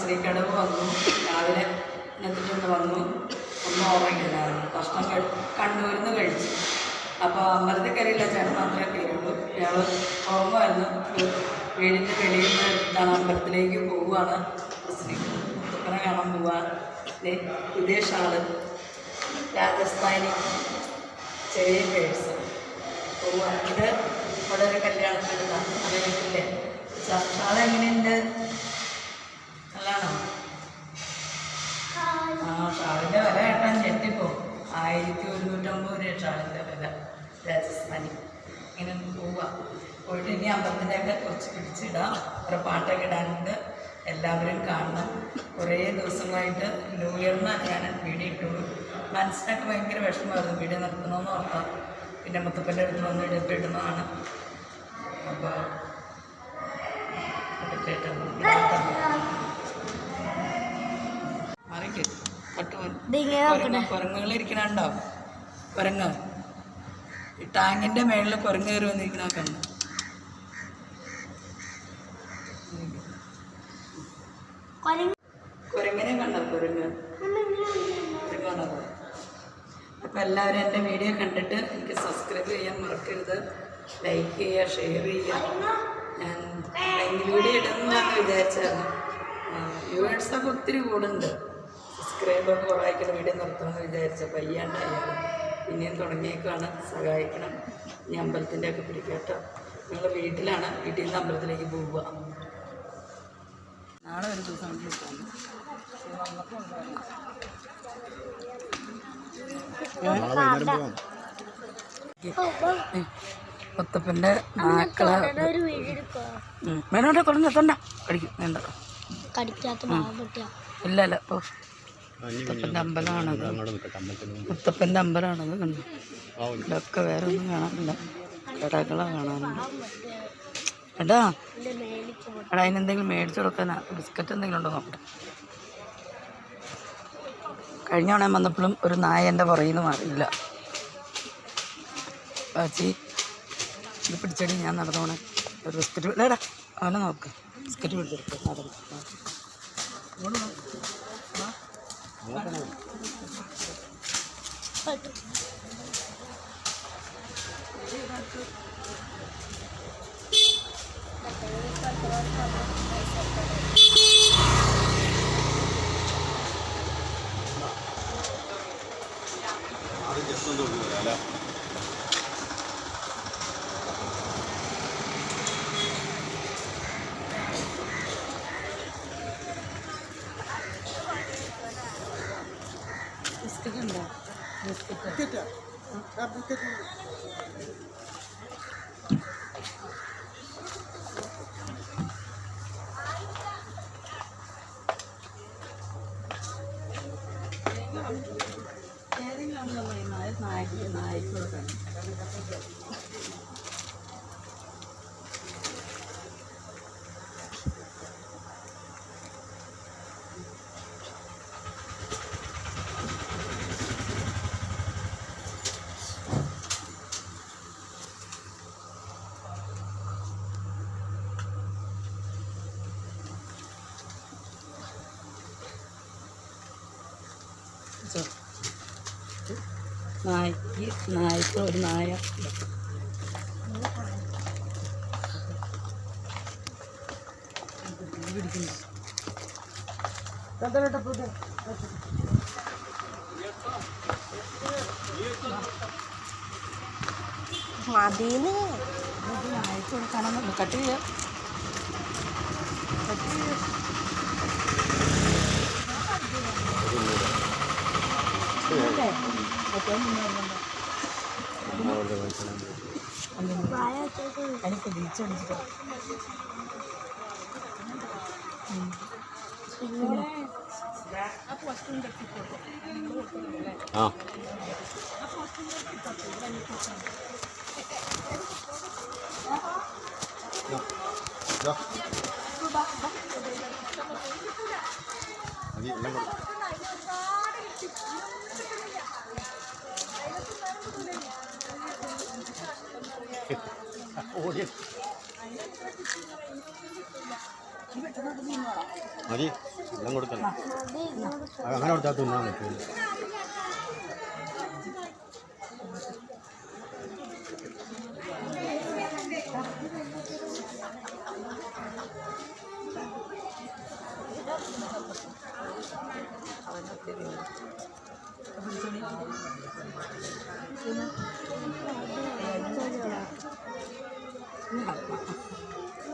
ശ്രീകടവ് വന്നു. രാവിലെ എത്തിക്കൊണ്ട് വന്നു. ഒന്നും ഓർമ്മയില്ലായിരുന്നു. ഭക്ഷണം കണ്ണൂരിൽ നിന്ന് കഴിച്ചു. അപ്പോൾ അമ്പലത്തിൽ കയറിയില്ല, ചേട്ടൻ മാത്രമേ കയറിയുള്ളൂ. ഇയാൾ ഓർമ്മയായിരുന്നു. വീടിൻ്റെ വെളിയിൽ നിന്ന് എടുത്താണ് അമ്പലത്തിലേക്ക് പോവുകയാണ്. മുത്തപ്പനെ കാണാൻ പോവാണ്. പുതിയ ഷാള്, രാജസ്ഥാനി ചെറിയ പേഴ്സ് പോവാ. ഇത് ഇവിടെ ഒരു കല്യാണത്തിനെടുത്താണ്. അറിയില്ലേ ഷാള് എങ്ങനെയുണ്ട്? നല്ലതാണോ? ഷാളിൻ്റെ വില കേട്ടാൻ ഞെട്ടിപ്പോവും. 1150 രൂപ ഷാളിൻ്റെ വില. രാജസ്ഥാനി ഇങ്ങനെ പോവുക. പോയിട്ട് ഇനി അമ്പലത്തിൻ്റെയൊക്കെ കുറച്ച് പിടിച്ചിടാം. ഒരു പാട്ടൊക്കെ ഇടാനുണ്ട്. എല്ലാവരും കാണണം. കുറേ ദിവസങ്ങളായിട്ട് ന്യൂ ഇയറിനാണ് ഞാൻ വീഡിയോ ഇട്ടുള്ളൂ. മനസ്സിനൊക്കെ ഭയങ്കര വിഷമമായിരുന്നു വീഡിയോ നിർത്തണമെന്ന് ഓർത്താം. പിന്നെ മുത്തപ്പൻ്റെ അടുത്ത് വന്ന് ഇടുന്നതാണ്. അപ്പോൾ മറിക്ക് കുരങ്ങുകളിരിക്കണുണ്ടോ? കുരങ്ങ് ഈ ടാങ്കിൻ്റെ മേളിൽ കുരങ്ങ് കയറി വന്നിരിക്കണൊക്കെ ഉണ്ട്. കുരങ്ങനെ കണ്ടോ? കുരങ്ങാണത്. അപ്പോൾ എല്ലാവരും എൻ്റെ വീഡിയോ കണ്ടിട്ട് എനിക്ക് സബ്സ്ക്രൈബ് ചെയ്യാൻ മറക്കരുത്. ലൈക്ക് ചെയ്യുക, ഷെയർ ചെയ്യുക. ഞാൻ വീഡിയോ ഇടുന്നതാണെന്ന് വിചാരിച്ചായിരുന്നു. വ്യൂവേഴ്സൊക്കെ ഒത്തിരി കൂടുന്നുണ്ട്. സബ്സ്ക്രൈബൊക്കെ കുറവായിക്കുന്ന വീഡിയോ നിർത്തണമെന്ന് വിചാരിച്ച പയ്യാണ്ടായാലും പിന്നെയും തുടങ്ങിയേക്കാണ്. സഹായിക്കണം. ഇനി അമ്പലത്തിൻ്റെ ഒക്കെ പിടിക്കുക കേട്ടോ. നിങ്ങൾ വീട്ടിലാണ്. വീട്ടിൽ നിന്ന് അമ്പലത്തിലേക്ക് പോവുക. നാളെ ഒരു ദിവസം മുത്തപ്പൻ്റെ നാക്കളെ വേണോട്ടെ കുറഞ്ഞ തൊണ്ട കടിക്കും. വേണ്ട ഇല്ല ഇല്ല. ഇപ്പോൾ മുത്തപ്പൻ്റെ അമ്പലമാണത്. മുത്തപ്പൻ്റെ അമ്പലമാണത്. കണ്ടു. ഇതൊക്കെ വേറെ ഒന്നും കാണാനില്ല. കടകളാണ് കാണാനുണ്ട്. എടാ അതിനെന്തെങ്കിലും മേടിച്ചു കൊടുക്കാനാ? ബിസ്ക്കറ്റ് എന്തെങ്കിലും ഉണ്ടോ നോക്കട്ടെ. കഴിഞ്ഞ തവണ വന്നപ്പോഴും ഒരു നായ എൻ്റെ പുറകിൽ നിന്ന് മാറിയില്ല. പാച്ചി ഇത് പിടിച്ചടി, ഞാൻ നടന്നോണേ. ഒരു ബിസ്ക്കറ്റ് ഇല്ലേടാ അവനെ നോക്ക്. ബിസ്ക്കറ്റ് പിടിച്ചെടുക്കും. നടന്നു ബിസ്ക്കറ്റ് ഉണ്ടോ? ബിസ്ക്കറ്റ് നായ്ക്കളൊക്കെ നായ്ക്കൾ ഒരു നായ പിടിക്കുന്നു. മതിന്ന് നായ്ക്കൾ കാണാൻ കട്ട് ചെയ്യാം. എനിക്ക് ബീച്ചടിച്ചിട്ട് ഓടി മതി വെള്ളം കൊടുക്കണം അങ്ങനെ കൊടുത്താൽ തിന്നാൻ പറ്റും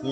നീ